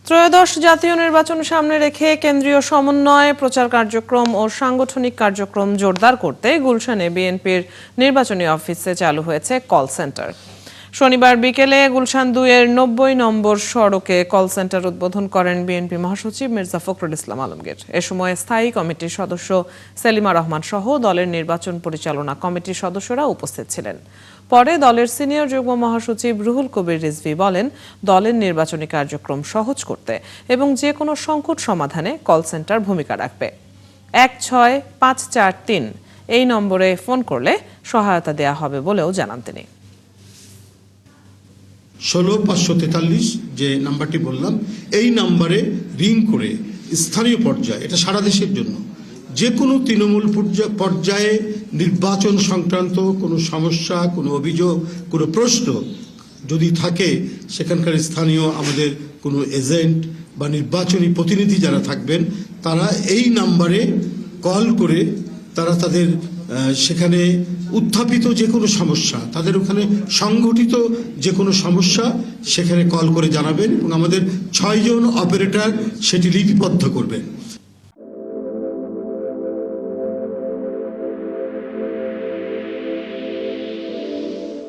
ত্রয়োদশ জাতীয় নির্বাচন সামনে রেখে কেন্দ্রীয় সমন্বয়, প্রচার কার্যক্রম ও সাংগঠনিক কার্যক্রম জোরদার করতে গুলশানে বিএনপির নির্বাচনী অফিসে চালু হয়েছে কল সেন্টার। শনিবার বিকেলে গুলশান ২-এর ৯০ নম্বর সড়কে কল সেন্টার উদ্বোধন করেন বিএনপি মহাসচিব মির্জা ফখরুল ইসলাম আলমগীর। এ সময় স্থায়ী কমিটির সদস্য সেলিমা রহমান সহ দলের নির্বাচন পরিচালনা কমিটির সদস্যরা উপস্থিত ছিলেন। পরে দলের সিনিয়র যুগ্ম মহাসচিব রুহুল কবির রিজভী বলেন, দলের নির্বাচনী কার্যক্রম সহজ করতে এবং যে কোনো সংকট সমাধানে কল সেন্টার ভূমিকা রাখবে। ১৬৫৪৩ এই নম্বরে ফোন করলে সহায়তা দেয়া হবে বলেও জানান তিনি। ১৬৫৪৩ যে নাম্বারটি বললাম, এই নাম্বারে রিং করে স্থানীয় পর্যায়ে, এটা সারা দেশের জন্য, যে কোনো তৃণমূল পর্যায়ে নির্বাচন সংক্রান্ত কোনো সমস্যা, কোনো অভিযোগ, কোনো প্রশ্ন যদি থাকে, সেখানকার স্থানীয় আমাদের কোনো এজেন্ট বা নির্বাচনী প্রতিনিধি যারা থাকবেন, তারা এই নাম্বারে কল করে তারা তাদের সেখানে উত্থাপিত যে কোনো সমস্যা, তাদের ওখানে সংগঠিত যে কোনো সমস্যা সেখানে কল করে জানাবেন এবং আমাদের ৬ জন অপারেটর সেটি লিপিবদ্ধ করবেন।